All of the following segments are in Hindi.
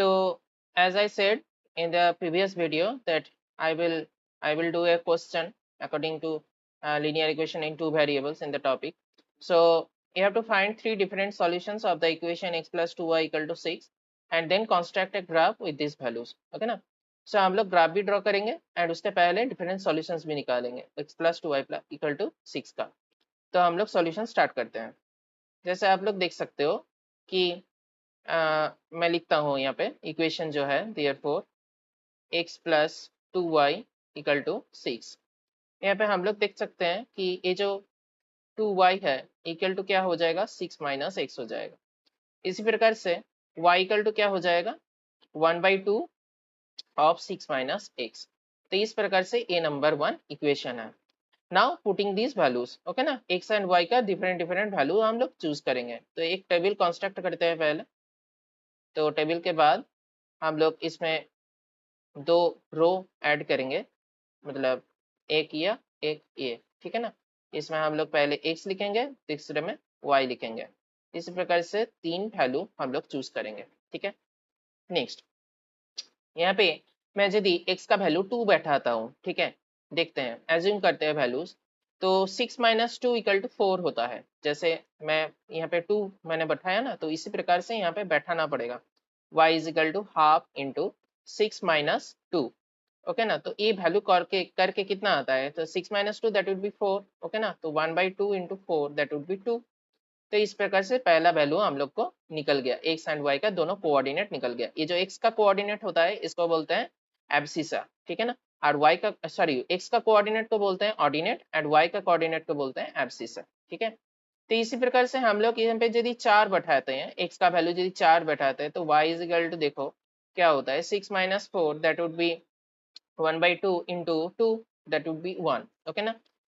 So as I said in the previous video that I will do a question according to linear equation in two variables in the topic. So you have to find three different solutions of the equation x plus 2y equal to 6 and then construct a graph with these values. Okay ना? So हम लोग ग्राफ भी ड्रॉ करेंगे एंड उसके पहले डिफरेंट सॉल्यूशंस भी निकालेंगे x plus 2y equal to 6 का. तो हम लोग सॉल्यूशन स्टार्ट करते हैं. जैसे आप लोग देख सकते हो कि मैं लिखता हूँ यहाँ पे इक्वेशन जो है therefore x plus 2y equal to 6. यहाँ पे हम लोग देख सकते हैं कि ये जो 2y है इक्वल टू क्या हो जाएगा 6 माइनस x हो जाएगा. इसी प्रकार से y इक्वल टू क्या हो जाएगा 1/2 ऑफ 6 माइनस x. तो इस प्रकार से ये नंबर 1 इक्वेशन है. Now putting these values okay ना x एंड y का डिफरेंट वैल्यू हम लोग चूज करेंगे. तो एक टेबल कंस्ट्रक्ट करते हैं पहले. तो टेबल के बाद हम लोग इसमें दो रो ऐड करेंगे, मतलब एक या एक ये, ठीक है ना. इसमें हम लोग पहले x लिखेंगे, तीसरे में y लिखेंगे. इसी प्रकार से तीन वैल्यू हम लोग चूज करेंगे, ठीक है. नेक्स्ट यहाँ पे मैं यदि x का वैल्यू 2 बैठाता हूँ, ठीक है, देखते हैं, एज्यूम करते हैं वैल्यूज. तो 6 माइनस 2 इक्वल टू 4 होता है. जैसे मैं यहाँ पे 2 मैंने बैठाया ना, तो इसी प्रकार से यहाँ पे बैठाना पड़ेगा. y is equal to half into 6 minus 2. Okay ना. तो ये वैल्यू करके कितना आता है, तो 6 minus 2 that would B 4. Okay ना. तो 1/2 इंटू 4 दैट वुड बी 2. तो इस प्रकार से पहला वैल्यू हम लोग को निकल गया, x एंड y का दोनों कोऑर्डिनेट निकल गया. ये जो x का कोऑर्डिनेट होता है इसको बोलते हैं एब्सिसा, ठीक है ना. और y का x का कोऑर्डिनेट को बोलते हैं ऑर्डिनेट एंड y का कोऑर्डिनेट को बोलते हैं एब्सिसा, ठीक है. तो इसी प्रकार से हम लोग यहाँ पे यदि 4 बैठाते हैं, x का वैल्यू यदि 4 बैठाते हैं, तो y इज इक्वल टू देखो क्या होता है 6 minus 4 that would B 1/2 into 2 that would B 1. Okay ना.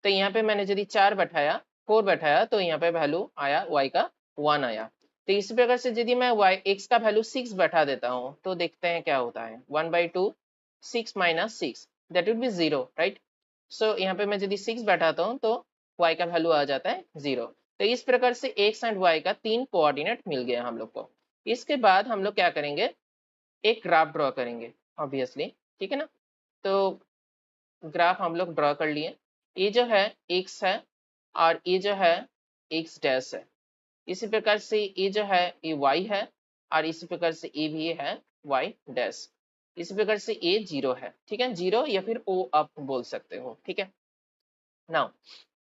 तो यहाँ पे मैंने यदि 4 बैठाया 4 बैठाया तो यहाँ पे वैल्यू आया y का 1 आया. तो इस प्रकार से यदि मैं x का वैल्यू 6 बैठा देता हूँ तो देखते हैं क्या होता है 1/2 6 minus 6 that would be 0, right. So यहाँ पे मैं यदि 6 बैठाता हूँ तो y का वैल्यू आ जाता है 0. तो इस प्रकार से x एंड y का तीन कोऑर्डिनेट मिल गया हम लोग को. इसके बाद हम लोग क्या करेंगे, एक ग्राफ ड्रॉ करेंगे ऑब्वियसली, ठीक है ना. तो ग्राफ हम लोग ड्रॉ कर लिए. ये जो है x है और ये जो है x डैश है. इसी प्रकार से ये जो है ये y है और इसी प्रकार से ये भी है y डैश. इसी प्रकार से ये 0 है, ठीक है, 0 या फिर o आप बोल सकते हो, ठीक है. नाउ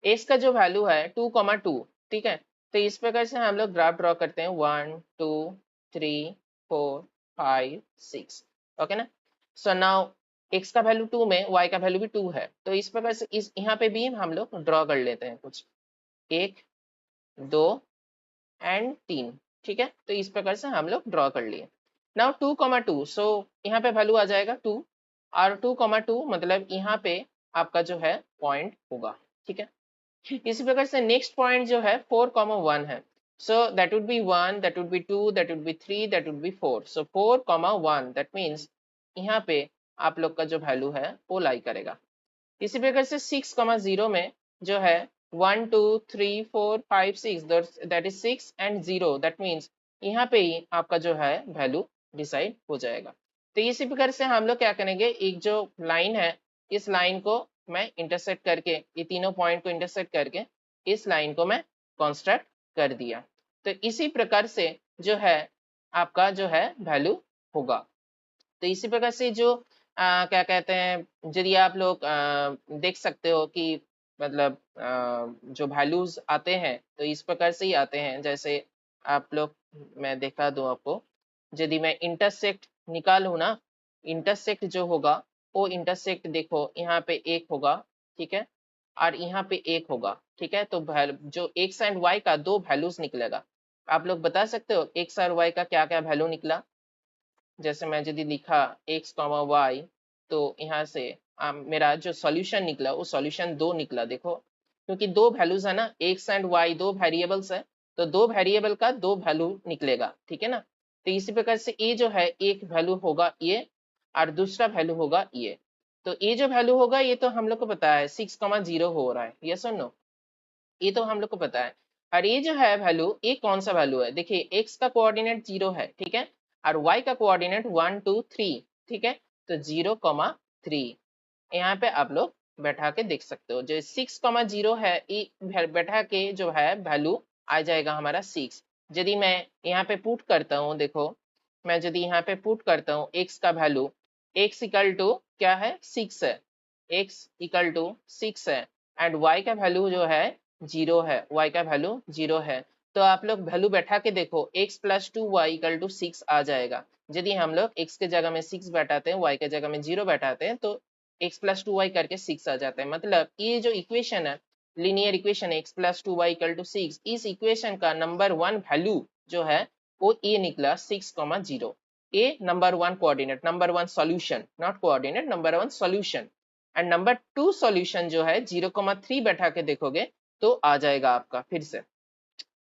x का जो वैल्यू है 2,2, ठीक है. तो इस प्रकार से हम लोग ग्राफ ड्रॉ करते हैं 1 2 3 4 5 6. ओके ना. सो नाउ x का वैल्यू 2 में y का वैल्यू भी 2 है. तो इस प्रकार से इस यहाँ पे भी हम लोग ड्रॉ कर लेते हैं कुछ 1 2 एंड 3, ठीक है. तो इस प्रकार से हम लोग ड्रॉ कर लिए. नाउ 2,2, सो यहाँ पे वैल्यू आ जाएगा 2 और 2,2 मतलब यहाँ पे आपका जो है पॉइंट होगा, ठीक है. इसी प्रकार से नेक्स्ट पॉइंट जो है 4,1 है. So that would B 1 that would B 2 that would B 3 that would B 4. So 4,1 that means यहाँ पे आप लोग का जो वैल्यू है वो लाई करेगा. इसी प्रकार से 6,0 में जो है 1 2 3 4 5 6 that is 6 and 0 that means यहाँ पे ही आपका जो है वैल्यू डिसाइड हो जाएगा. तो इसी प्रकार से हम लोग क्या करेंगे, एक जो लाइन है इस लाइन को मैं इंटरसेक्ट करके, ये तीनों पॉइंट को इंटरसेक्ट करके इस लाइन को मैं कंस्ट्रक्ट कर दिया. तो इसी प्रकार से जो है आपका जो है वैल्यू होगा. तो इसी प्रकार से जो क्या कहते हैं, यदि आप लोग देख सकते हो कि मतलब जो वैल्यूज आते हैं तो इस प्रकार से ही आते हैं. जैसे आप लोग, मैं दिखा दूं आपको, यदि मैं इंटरसेक्ट निकालूं ना, इंटरसेक्ट जो होगा वो इंटरसेक्ट देखो यहाँ पे एक होगा, ठीक है, और यहाँ पे एक होगा, ठीक है. तो जो x एंड y का दो वैल्यूज निकलेगा. आप लोग बता सकते हो x और y का क्या क्या वैल्यू निकला. जैसे मैं यदि लिखा x, y, तो यहाँ से मेरा जो सॉल्यूशन निकला वो सॉल्यूशन 2 निकला. देखो क्योंकि दो वैल्यूज है ना, x एंड y दो वेरिएबल्स है, तो दो वेरिएबल का दो वैल्यू निकलेगा, ठीक है ना. तो इसी प्रकार से ये जो है एक वैल्यू होगा ये और दूसरा वैल्यू होगा ये. तो ये जो वैल्यू होगा ये तो हम लोग को पता है 6,0 हो रहा है, यस और नो, ये तो हम लोग को पता है. और ये जो है वैल्यू, ये कौन सा वैल्यू है, देखिए x का कोऑर्डिनेट 0 है, ठीक है, और y का कोऑर्डिनेट 1 2 3, ठीक है, तो 0,3 यहाँ पे आप लोग बैठा के देख सकते हो। जो 6,0 है ये बैठा के जो है वैल्यू आ जाएगा हमारा 6। यदि मैं यहाँ पे पुट करता हूँ, देखो मैं यदि यहाँ पे पुट करता हूँ x का वैल्यू, x इक्वल टू क्या है 6 है, x इक्वल टू 6 है एंड y का वैल्यू जो है 0 है, y का वैल्यू 0 है, तो आप लोग वैल्यू बैठा के देखो x plus 2y equal to 6 आ जाएगा। यदि हम लोग x के जगह में 6 बैठाते हैं, y के जगह में 0 बैठाते हैं, तो x प्लस 2y करके 6 आ जाता है। मतलब ये जो इक्वेशन है, linear equation x plus 2y equal to 6, इस इक्वेशन का नंबर 1 वैल्यू जो है वो ये निकला 6,0। A number 1 coordinate, number 1 solution, not coordinate, number 1 solution. And number 2 solution जो है 0,3 बैठा के देखोगे तो आ जाएगा आपका। फिर से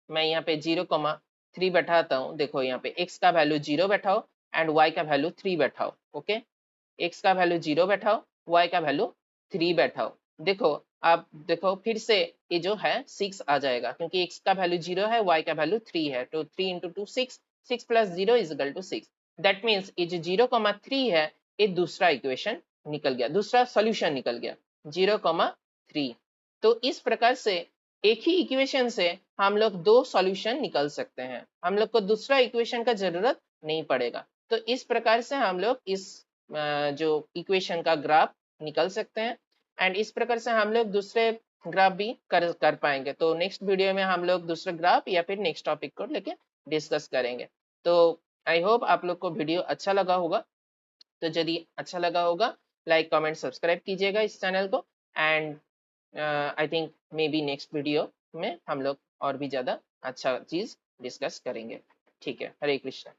मैं यहाँ पे 0,3 बैठाता हूँ, देखो यहाँ पे x का वैल्यू 0 बैठाओ एंड y का वैल्यू 3 बैठाओ। ओके, x का वैल्यू 0 बैठाओ, y का वैल्यू 3 बैठाओ। देखो आप देखो फिर से ये जो है 6 आ जाएगा, क्योंकि x का वैल्यू 0 है, y का वैल्यू 3 है, तो 3 into 2 6, 6 plus 0 is equal to 6। That means ये जो 0,3 है ये दूसरा इक्वेशन निकल गया, दूसरा सोल्यूशन निकल गया 0,3। तो इस प्रकार से एक ही इक्वेशन से हम लोग दो सॉल्यूशन निकल सकते हैं, हम लोग को दूसरा इक्वेशन का जरूरत नहीं पड़ेगा। तो इस प्रकार से हम लोग इस जो इक्वेशन का ग्राफ निकल सकते हैं एंड इस प्रकार से हम लोग दूसरे ग्राफ भी कर पाएंगे। तो नेक्स्ट वीडियो में हम लोग दूसरे ग्राफ या फिर नेक्स्ट टॉपिक को लेके डिस्कस करेंगे। तो आई होप आप लोग को वीडियो अच्छा लगा होगा। तो यदि अच्छा लगा होगा, लाइक कमेंट सब्सक्राइब कीजिएगा इस चैनल को and I think may be next video में हम लोग और भी ज्यादा अच्छा चीज डिस्कस करेंगे। ठीक है, हरे कृष्णा।